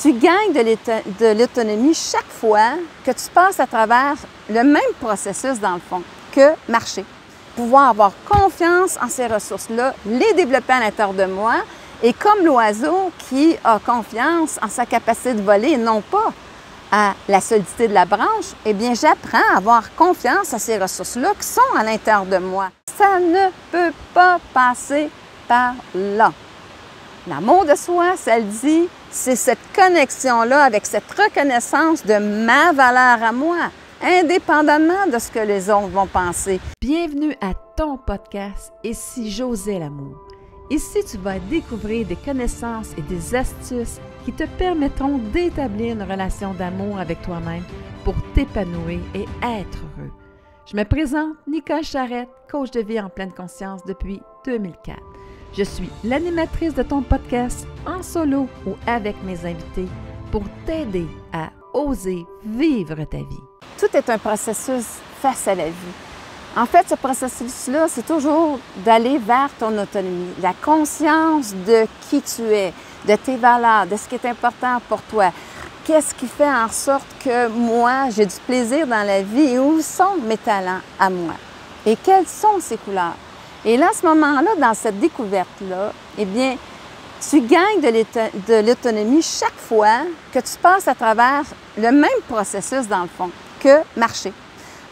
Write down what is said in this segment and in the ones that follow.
Tu gagnes de l'autonomie chaque fois que tu passes à travers le même processus, dans le fond, que marcher. Pouvoir avoir confiance en ces ressources-là, les développer à l'intérieur de moi, et comme l'oiseau qui a confiance en sa capacité de voler et non pas à la solidité de la branche, eh bien, j'apprends à avoir confiance à ces ressources-là qui sont à l'intérieur de moi. Ça ne peut pas passer par là. L'amour de soi, ça le dit, c'est cette connexion-là avec cette reconnaissance de ma valeur à moi, indépendamment de ce que les autres vont penser. Bienvenue à ton podcast « Et si j'osais l'amour ». Ici, tu vas découvrir des connaissances et des astuces qui te permettront d'établir une relation d'amour avec toi-même pour t'épanouir et être heureux. Je me présente Nicole Charrette, coach de vie en pleine conscience depuis 2004. Je suis l'animatrice de ton podcast en solo ou avec mes invités pour t'aider à oser vivre ta vie. Tout est un processus face à la vie. En fait, ce processus-là, c'est toujours d'aller vers ton autonomie, la conscience de qui tu es, de tes valeurs, de ce qui est important pour toi. Qu'est-ce qui fait en sorte que moi, j'ai du plaisir dans la vie et où sont mes talents à moi? Et quelles sont ces couleurs? Et là, à ce moment-là, dans cette découverte-là, eh bien, tu gagnes de l'autonomie chaque fois que tu passes à travers le même processus, dans le fond, que marcher.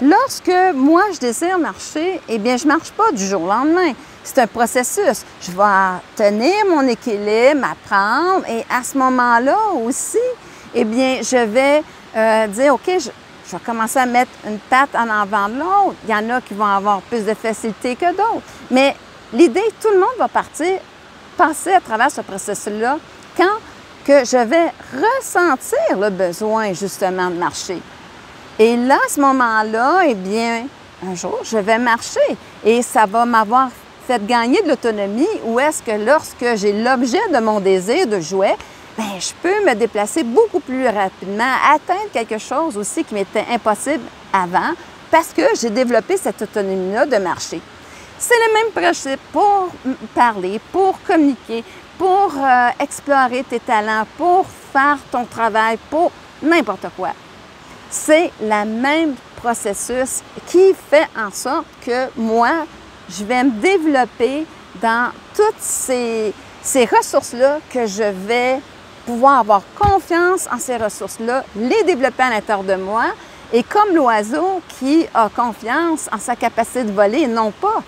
Lorsque moi, je désire marcher, eh bien, je ne marche pas du jour au lendemain. C'est un processus. Je vais tenir mon équilibre, apprendre, et à ce moment-là aussi, eh bien, je vais dire, OK, je vais commencer à mettre une patte en avant de l'autre. Il y en a qui vont avoir plus de facilité que d'autres. Mais l'idée, tout le monde va passer à travers ce processus-là quand que je vais ressentir le besoin, justement, de marcher. Et là, à ce moment-là, eh bien, un jour, je vais marcher et ça va m'avoir fait gagner de l'autonomie où est-ce que lorsque j'ai l'objet de mon désir de jouet, bien, je peux me déplacer beaucoup plus rapidement, atteindre quelque chose aussi qui m'était impossible avant parce que j'ai développé cette autonomie-là de marcher. C'est le même principe pour parler, pour communiquer, pour explorer tes talents, pour faire ton travail, pour n'importe quoi. C'est le même processus qui fait en sorte que moi, je vais me développer dans toutes ces ressources-là que je vais pouvoir avoir confiance en ces ressources-là, les développer à l'intérieur de moi. Et comme l'oiseau qui a confiance en sa capacité de voler et non pas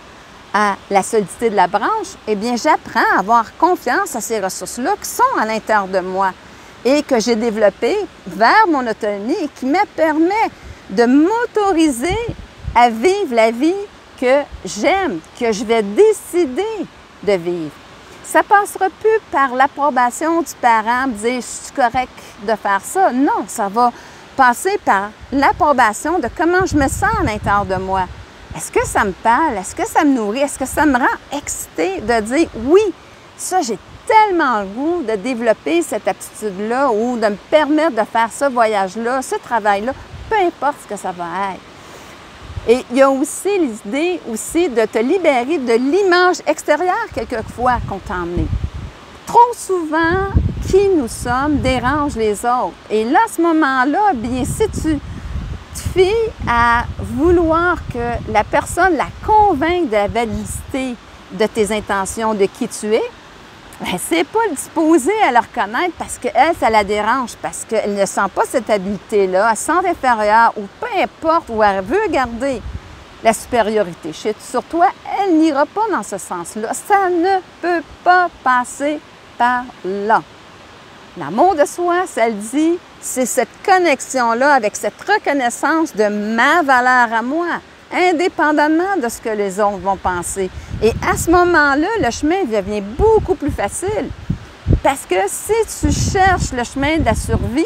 à la solidité de la branche, eh bien, j'apprends à avoir confiance à ces ressources-là qui sont à l'intérieur de moi et que j'ai développé vers mon autonomie et qui me permet de m'autoriser à vivre la vie que j'aime, que je vais décider de vivre. Ça ne passera plus par l'approbation du parent, me dire « je suis correct de faire ça ». Non, ça va passer par l'approbation de comment je me sens à l'intérieur de moi. Est-ce que ça me parle? Est-ce que ça me nourrit? Est-ce que ça me rend excitée de dire « oui, ça j'ai tellement le goût de développer cette aptitude-là ou de me permettre de faire ce voyage-là, ce travail-là, peu importe ce que ça va être. » Et il y a aussi l'idée aussi de te libérer de l'image extérieure quelquefois qu'on t'a emmenée. Trop souvent, qui nous sommes dérange les autres. Et là, à ce moment-là, bien, si tu te fies à vouloir que la personne la convainque de la validité de tes intentions, de qui tu es, bien, c'est pas disposé à le reconnaître parce qu'elle, ça la dérange, parce qu'elle ne sent pas cette habileté-là, elle se sent inférieure ou peu importe, où elle veut garder la supériorité sur toi, elle n'ira pas dans ce sens-là. Ça ne peut pas passer par là. L'amour de soi, ça le dit, c'est cette connexion-là avec cette reconnaissance de ma valeur à moi, indépendamment de ce que les autres vont penser. Et à ce moment-là, le chemin devient beaucoup plus facile. Parce que si tu cherches le chemin de la survie,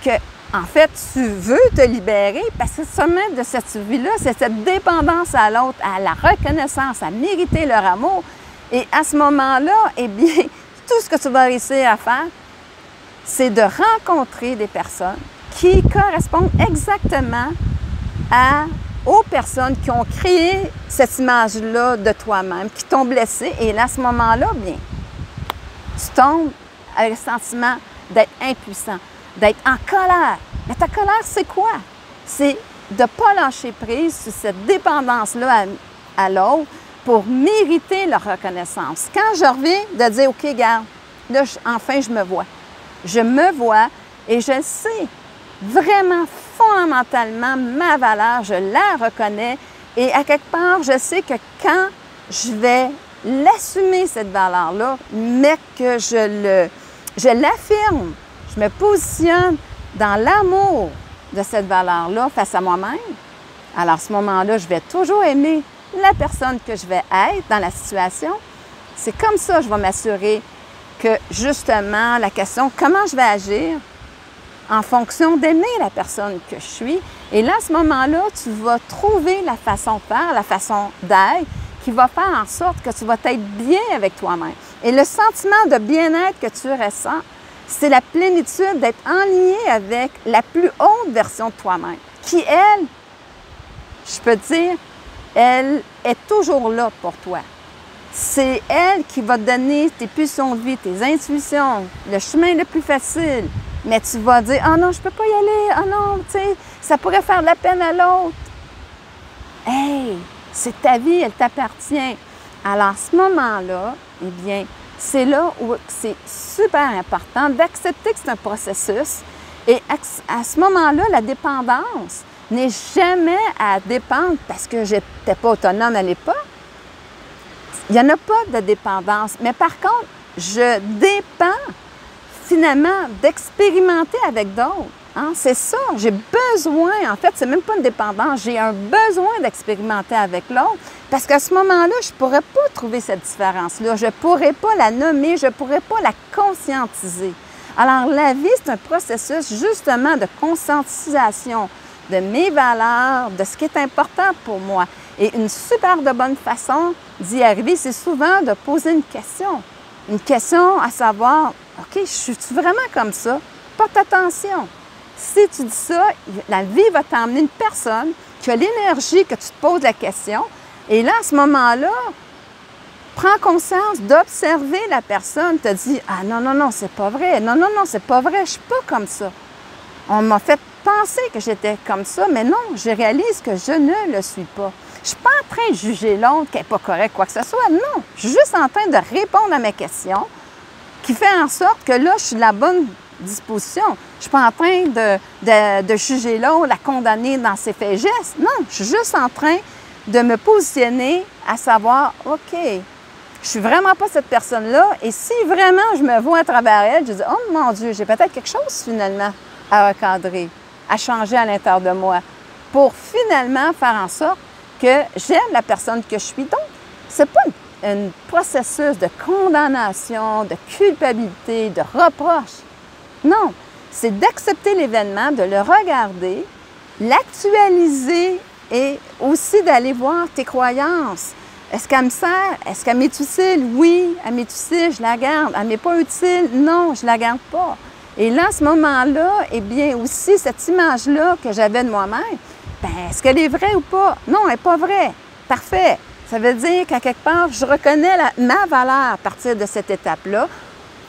que en fait, tu veux te libérer, parce que ce chemin de cette survie-là, c'est cette dépendance à l'autre, à la reconnaissance, à mériter leur amour. Et à ce moment-là, eh bien, tout ce que tu vas réussir à faire, c'est de rencontrer des personnes qui correspondent exactement aux personnes qui ont créé cette image-là de toi-même, qui t'ont blessé. Et là, à ce moment-là, bien, tu tombes avec le sentiment d'être impuissant, d'être en colère. Mais ta colère, c'est quoi? C'est de ne pas lâcher prise sur cette dépendance-là à l'autre pour mériter leur reconnaissance. Quand je reviens de dire, OK, regarde, là, enfin, je me vois. Je me vois et je sais vraiment fondamentalement ma valeur, je la reconnais et à quelque part, je sais que quand je vais l'assumer, cette valeur-là, mais que je l'affirme, je me positionne dans l'amour de cette valeur-là face à moi-même, alors à ce moment-là, je vais toujours aimer la personne que je vais être dans la situation. C'est comme ça que je vais m'assurer que, justement, la question « comment je vais agir ?» en fonction d'aimer la personne que je suis. Et là, à ce moment-là, tu vas trouver la façon de faire, la façon d'être qui va faire en sorte que tu vas être bien avec toi-même. Et le sentiment de bien-être que tu ressens, c'est la plénitude d'être en lien avec la plus haute version de toi-même, qui, elle, je peux te dire, elle est toujours là pour toi. C'est elle qui va te donner tes pulsions de vie, tes intuitions, le chemin le plus facile. Mais tu vas dire « Ah non, je ne peux pas y aller. Ah non, tu sais, ça pourrait faire de la peine à l'autre. » Hey, c'est ta vie, elle t'appartient. Alors, à ce moment-là, eh bien, c'est là où c'est super important d'accepter que c'est un processus. Et à ce moment-là, la dépendance n'est jamais à dépendre parce que je n'étais pas autonome à l'époque. Il n'y en a pas de dépendance. Mais par contre, je dépends finalement d'expérimenter avec d'autres. Hein? C'est ça, j'ai besoin, en fait, c'est même pas une dépendance, j'ai un besoin d'expérimenter avec l'autre parce qu'à ce moment-là, je ne pourrais pas trouver cette différence-là, je ne pourrais pas la nommer, je ne pourrais pas la conscientiser. Alors, la vie, c'est un processus justement de conscientisation de mes valeurs, de ce qui est important pour moi. Et une super de bonne façon d'y arriver, c'est souvent de poser une question. Une question à savoir, OK, je suis-tu vraiment comme ça? Porte attention. Si tu dis ça, la vie va t'emmener une personne qui a l'énergie que tu te poses la question. Et là, à ce moment-là, prends conscience d'observer la personne, te dis « Ah non, non, non, c'est pas vrai. Non, non, non, c'est pas vrai. Je suis pas comme ça. » On m'a fait penser que j'étais comme ça, mais non, je réalise que je ne le suis pas. Je ne suis pas en train de juger l'autre qui n'est pas correct, quoi que ce soit. Non, je suis juste en train de répondre à mes questions qui fait en sorte que là, je suis de la bonne disposition. Je ne suis pas en train de juger l'autre, la condamner dans ses faits et gestes. Non, je suis juste en train de me positionner à savoir, OK, je suis vraiment pas cette personne-là et si vraiment je me vois à travers elle, je dis, oh mon Dieu, j'ai peut-être quelque chose finalement à recadrer, à changer à l'intérieur de moi pour finalement faire en sorte que j'aime la personne que je suis. Donc, ce n'est pas un processus de condamnation, de culpabilité, de reproche. Non, c'est d'accepter l'événement, de le regarder, l'actualiser et aussi d'aller voir tes croyances. Est-ce qu'elle me sert? Est-ce qu'elle m'est utile? Oui, elle m'est utile, je la garde. Elle ne m'est pas utile? Non, je ne la garde pas. Et là, à ce moment-là, eh bien aussi, cette image-là que j'avais de moi-même, bien, est-ce qu'elle est vraie ou pas? Non, elle n'est pas vraie. Parfait. Ça veut dire qu'à quelque part, je reconnais ma valeur à partir de cette étape-là,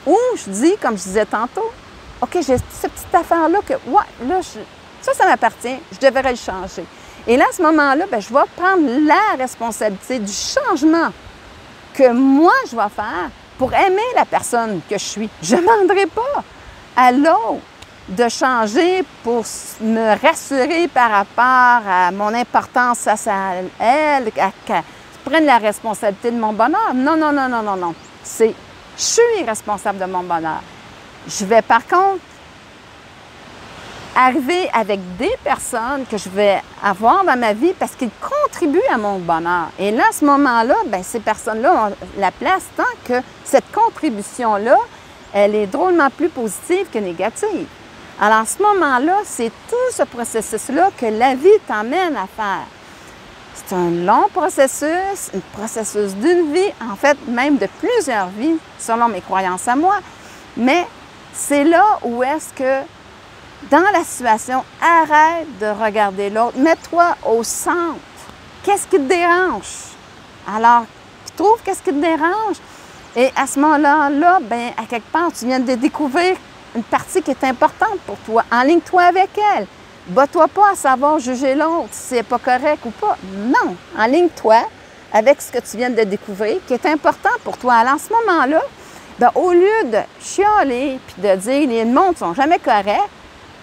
où je dis, comme je disais tantôt, OK, j'ai cette petite affaire-là que, ouais, là, ça m'appartient, je devrais le changer. Et là, à ce moment-là, bien, je vais prendre la responsabilité du changement que moi, je vais faire pour aimer la personne que je suis. Je ne demanderai pas à l'autre de changer pour me rassurer par rapport à mon importance face à elle, qu'elle prenne la responsabilité de mon bonheur. Non, non, non, non, non, non. Je suis responsable de mon bonheur. Je vais par contre arriver avec des personnes que je vais avoir dans ma vie parce qu'ils contribuent à mon bonheur. Et là, à ce moment-là, bien, ces personnes-là ont la place tant que cette contribution-là, elle est drôlement plus positive que négative. Alors, à ce moment-là, c'est tout ce processus-là que la vie t'emmène à faire. C'est un long processus, un processus d'une vie, en fait, même de plusieurs vies, selon mes croyances à moi. Mais c'est là où est-ce que, dans la situation, arrête de regarder l'autre. Mets-toi au centre. Qu'est-ce qui te dérange? Alors, trouve qu'est-ce qui te dérange. Et à ce moment-là, bien, à quelque part, tu viens de découvrir une partie qui est importante pour toi. Enligne-toi avec elle. Bats-toi pas à savoir juger l'autre si c'est pas correct ou pas. Non, enligne-toi avec ce que tu viens de découvrir, qui est important pour toi. Alors, en ce moment-là, bien, au lieu de chialer puis de dire les mondes sont jamais corrects,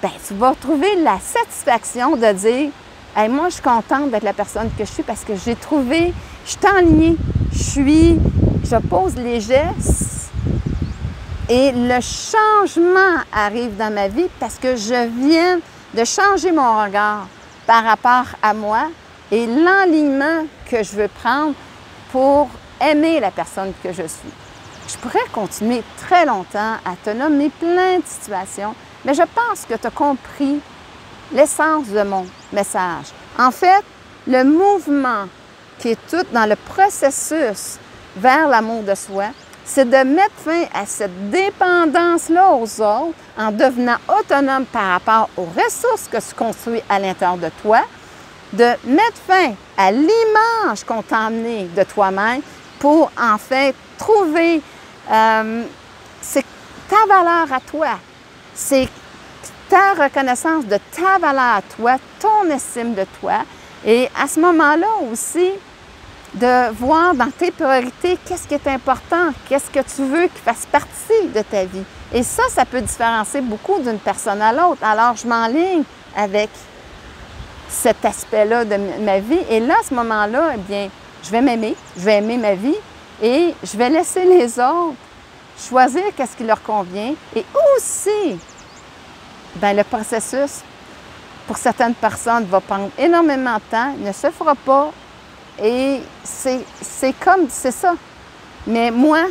bien, tu vas trouver la satisfaction de dire hey, moi, je suis contente d'être la personne que je suis parce que j'ai trouvé, je suis enlignée, je pose les gestes et le changement arrive dans ma vie parce que je viens de changer mon regard par rapport à moi et l'enlignement que je veux prendre pour aimer la personne que je suis. Je pourrais continuer très longtemps à te nommer plein de situations, mais je pense que tu as compris l'essence de mon message. En fait, le mouvement qui est tout dans le processus vers l'amour de soi, c'est de mettre fin à cette dépendance-là aux autres en devenant autonome par rapport aux ressources que tu construis à l'intérieur de toi, de mettre fin à l'image qu'on t'a emmenée de toi-même pour en fait trouver c'est ta valeur à toi, c'est ta reconnaissance de ta valeur à toi, ton estime de toi. Et à ce moment-là aussi, de voir dans tes priorités qu'est-ce qui est important, qu'est-ce que tu veux qui fasse partie de ta vie. Et ça peut différencier beaucoup d'une personne à l'autre. Alors, je m'enligne avec cet aspect-là de ma vie. Et là, à ce moment-là, eh bien, je vais m'aimer, je vais aimer ma vie et je vais laisser les autres choisir qu'est-ce qui leur convient. Et aussi, bien, le processus, pour certaines personnes, va prendre énormément de temps, ne se fera pas. Et c'est ça. Mais moi,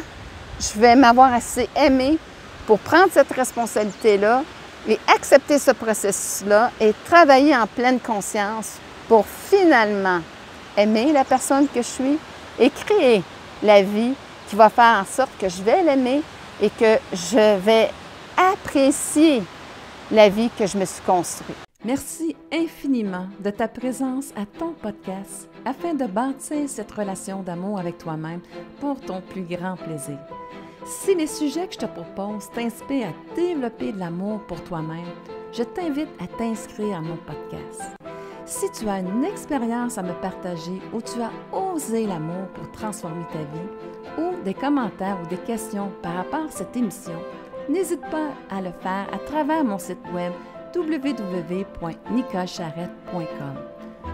je vais m'avoir assez aimée pour prendre cette responsabilité-là et accepter ce processus-là et travailler en pleine conscience pour finalement aimer la personne que je suis et créer la vie qui va faire en sorte que je vais l'aimer et que je vais apprécier la vie que je me suis construite. Merci infiniment de ta présence à ton podcast afin de bâtir cette relation d'amour avec toi-même pour ton plus grand plaisir. Si les sujets que je te propose t'inspirent à développer de l'amour pour toi-même, je t'invite à t'inscrire à mon podcast. Si tu as une expérience à me partager où tu as osé l'amour pour transformer ta vie, ou des commentaires ou des questions par rapport à cette émission, n'hésite pas à le faire à travers mon site web www.nicolecharrette.com.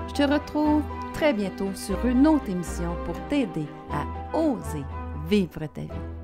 Je te retrouve très bientôt sur une autre émission pour t'aider à oser vivre ta vie.